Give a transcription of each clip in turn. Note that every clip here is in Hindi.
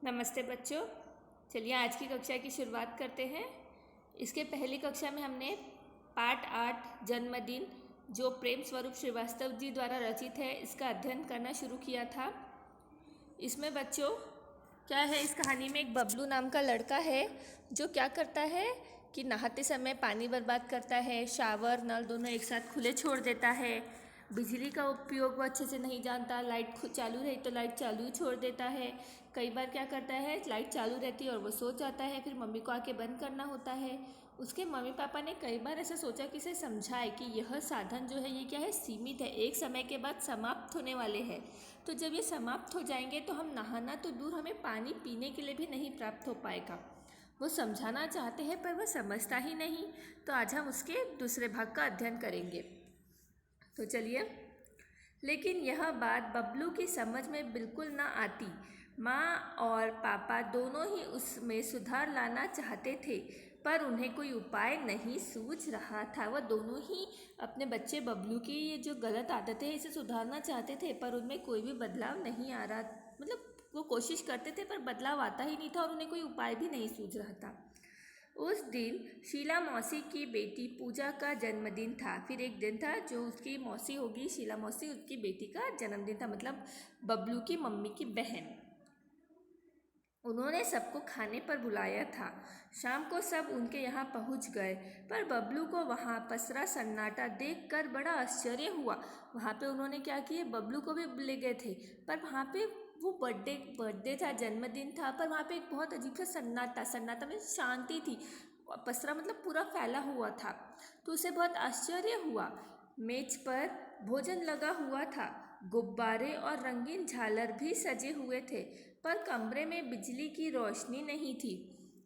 नमस्ते बच्चों। चलिए आज की कक्षा की शुरुआत करते हैं। इसके पहली कक्षा में हमने पाठ 8 जन्मदिन जो प्रेम स्वरूप श्रीवास्तव जी द्वारा रचित है इसका अध्ययन करना शुरू किया था। इसमें बच्चों क्या है, इस कहानी में एक बबलू नाम का लड़का है जो क्या करता है कि नहाते समय पानी बर्बाद करता है, शावर नल दोनों एक साथ खुले छोड़ देता है, बिजली का उपयोग वो अच्छे से नहीं जानता, लाइट चालू रही तो लाइट चालू ही छोड़ देता है। कई बार क्या करता है, लाइट चालू रहती है और वो सो जाता है, फिर मम्मी को आके बंद करना होता है। उसके मम्मी पापा ने कई बार ऐसा सोचा कि इसे समझाए कि यह साधन जो है ये क्या है, सीमित है, एक समय के बाद समाप्त होने वाले हैं। तो जब ये समाप्त हो जाएंगे तो हम नहाना तो दूर, हमें पानी पीने के लिए भी नहीं प्राप्त हो पाएगा। वो समझाना चाहते हैं पर वह समझता ही नहीं। तो आज हम उसके दूसरे भाग का अध्ययन करेंगे। तो चलिए, लेकिन यह बात बबलू की समझ में बिल्कुल ना आती। माँ और पापा दोनों ही उसमें सुधार लाना चाहते थे पर उन्हें कोई उपाय नहीं सूझ रहा था। वह दोनों ही अपने बच्चे बबलू की ये जो गलत आदतें हैं इसे सुधारना चाहते थे पर उनमें कोई भी बदलाव नहीं आ रहा। मतलब वो कोशिश करते थे पर बदलाव आता ही नहीं था और उन्हें कोई उपाय भी नहीं सूझ रहा था। उस दिन शीला मौसी की बेटी पूजा का जन्मदिन था। फिर एक दिन था जो उसकी मौसी होगी, शीला मौसी, उसकी बेटी का जन्मदिन था, मतलब बबलू की मम्मी की बहन। उन्होंने सबको खाने पर बुलाया था। शाम को सब उनके यहाँ पहुँच गए पर बबलू को वहाँ पसरा सन्नाटा देखकर बड़ा आश्चर्य हुआ। वहाँ पे उन्होंने क्या किया, बबलू को भी ले गए थे पर वहाँ पे वो बर्थडे था, जन्मदिन था, पर वहाँ पे एक बहुत अजीब सा सन्नाटा में शांति थी। पसरा मतलब पूरा फैला हुआ था। तो उसे बहुत आश्चर्य हुआ। मेज पर भोजन लगा हुआ था, गुब्बारे और रंगीन झालर भी सजे हुए थे पर कमरे में बिजली की रोशनी नहीं थी।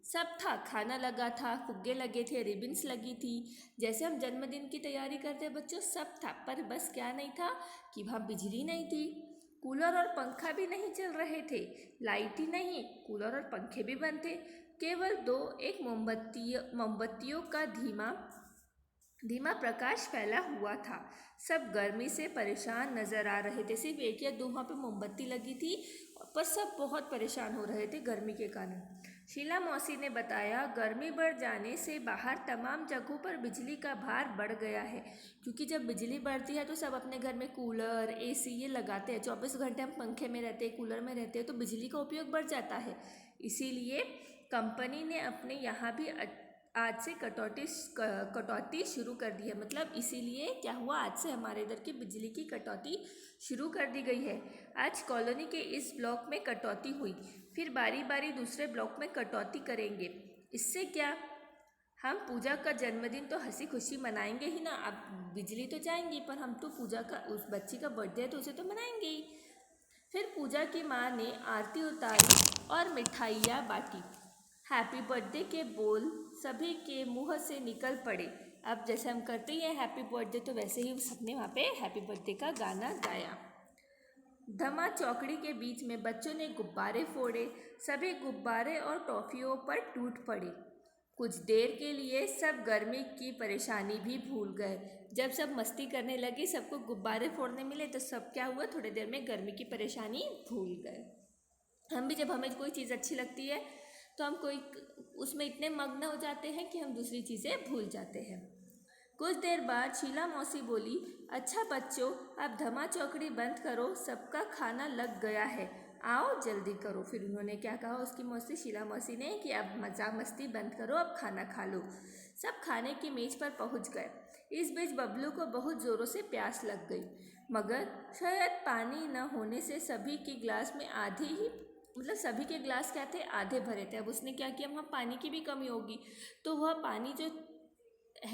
सब था, खाना लगा था, फुग्गे लगे थे, रिबन्स लगी थी, जैसे हम जन्मदिन की तैयारी करते हैं बच्चों, सब था। पर बस क्या नहीं था कि वहाँ बिजली नहीं थी। कूलर और पंखा भी नहीं चल रहे थे। लाइट ही नहीं, कूलर और पंखे भी बंद थे। केवल दो एक मोमबत्तियों का धीमा प्रकाश फैला हुआ था। सब गर्मी से परेशान नजर आ रहे थे। सिर्फ एक या दो वहाँ पे मोमबत्ती लगी थी पर सब बहुत परेशान हो रहे थे गर्मी के कारण। शीला मौसी ने बताया, गर्मी बढ़ जाने से बाहर तमाम जगहों पर बिजली का भार बढ़ गया है। क्योंकि जब बिजली बढ़ती है तो सब अपने घर में कूलर, एसी ये लगाते हैं। 24 घंटे हम पंखे में रहते हैं, कूलर में रहते हैं, तो बिजली का उपयोग बढ़ जाता है। इसीलिए कंपनी ने अपने यहाँ भी आज से कटौती शुरू कर दी है। मतलब इसीलिए क्या हुआ, आज से हमारे इधर की बिजली की कटौती शुरू कर दी गई है। आज कॉलोनी के इस ब्लॉक में कटौती हुई, फिर बारी बारी दूसरे ब्लॉक में कटौती करेंगे। इससे क्या, हम पूजा का जन्मदिन तो हंसी खुशी मनाएंगे ही ना। अब बिजली तो जाएंगी पर हम तो पूजा का, उस बच्ची का बर्थडे है तो उसे तो मनाएंगे ही। फिर पूजा की माँ ने आरती उतारी और मिठाइयाँ बांटी। हैप्पी बर्थडे के बोल सभी के मुंह से निकल पड़े। अब जैसे हम करते ही हैं हैप्पी बर्थडे, तो वैसे ही सबने वहाँ पे हैप्पी बर्थडे का गाना गाया। धमा चौकड़ी के बीच में बच्चों ने गुब्बारे फोड़े। सभी गुब्बारे और टॉफियों पर टूट पड़े। कुछ देर के लिए सब गर्मी की परेशानी भी भूल गए। जब सब मस्ती करने लगे, सबको गुब्बारे फोड़ने मिले, तो सब क्या हुआ, थोड़ी देर में गर्मी की परेशानी भूल गए। हम भी जब हमें कोई चीज़ अच्छी लगती है तो हम उसमें इतने मग्न हो जाते हैं कि हम दूसरी चीज़ें भूल जाते हैं। कुछ देर बाद शीला मौसी बोली, अच्छा बच्चों, अब धमा चौकड़ी बंद करो, सबका खाना लग गया है, आओ जल्दी करो। फिर उन्होंने क्या कहा, उसकी मौसी शीला मौसी ने, कि अब मजाक मस्ती बंद करो, अब खाना खा लो। सब खाने की मेज पर पहुंच गए। इस बीच बबलू को बहुत ज़ोरों से प्यास लग गई, मगर शायद पानी न होने से सभी के गिलास में आधे ही, मतलब सभी के गिलास क्या थे, आधे भरे थे। अब उसने क्या किया, वहाँ पानी की भी कमी होगी तो वह पानी जो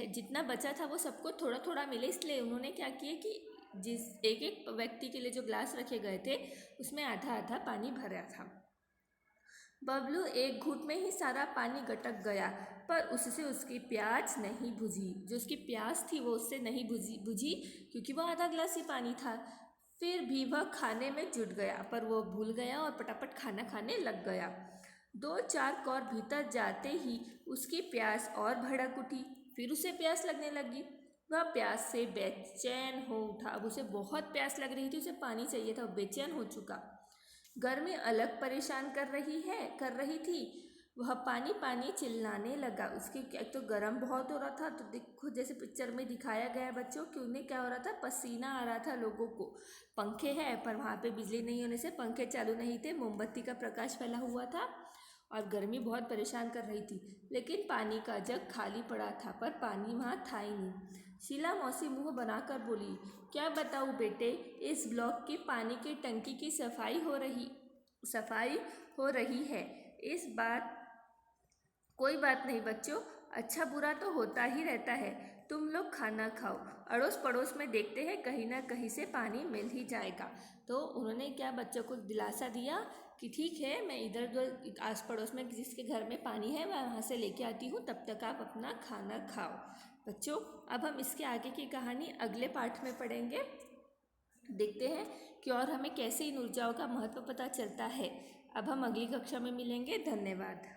जितना बचा था वो सबको थोड़ा थोड़ा मिले, इसलिए उन्होंने क्या किया कि जिस एक एक व्यक्ति के लिए जो ग्लास रखे गए थे उसमें आधा आधा पानी भरा था। बबलू एक घूंट में ही सारा पानी गटक गया पर उससे उसकी प्यास नहीं बुझी। जो उसकी प्यास थी वो उससे नहीं बुझी क्योंकि वह आधा गिलास ही पानी था। फिर भी वह खाने में जुट गया पर वो भूल गया और पटापट खाना खाने लग गया। 2-4 कौर भीतर जाते ही उसकी प्यास और भड़क उठी। फिर उसे प्यास लगने लगी। वह प्यास से बेचैन हो उठा। अब उसे बहुत प्यास लग रही थी, उसे पानी चाहिए था, बेचैन हो चुका। गर्मी अलग परेशान कर रही थी। वह पानी पानी चिल्लाने लगा। उसकी एक तो गर्म बहुत हो रहा था, तो देखो जैसे पिक्चर में दिखाया गया है बच्चों कि उन्हें क्या हो रहा था, पसीना आ रहा था लोगों को। पंखे हैं पर वहाँ पे बिजली नहीं होने से पंखे चालू नहीं थे, मोमबत्ती का प्रकाश फैला हुआ था और गर्मी बहुत परेशान कर रही थी। लेकिन पानी का जग खाली पड़ा था, पर पानी वहाँ था ही नहीं। शीला मौसी मुँह बनाकर बोली, क्या बताऊँ बेटे, इस ब्लॉक की पानी की टंकी की सफाई हो रही है। इस बात कोई बात नहीं बच्चों, अच्छा बुरा तो होता ही रहता है। तुम लोग खाना खाओ, अड़ोस पड़ोस में देखते हैं कहीं ना कहीं से पानी मिल ही जाएगा। तो उन्होंने क्या बच्चों को दिलासा दिया कि ठीक है, मैं इधर उधर आस पड़ोस में जिसके घर में पानी है मैं वहाँ से लेके आती हूँ, तब तक आप अपना खाना खाओ। बच्चों, अब हम इसके आगे की कहानी अगले पाठ में पढ़ेंगे। देखते हैं कि और हमें कैसे इन ऊर्जाओं का महत्व पता चलता है। अब हम अगली कक्षा में मिलेंगे। धन्यवाद।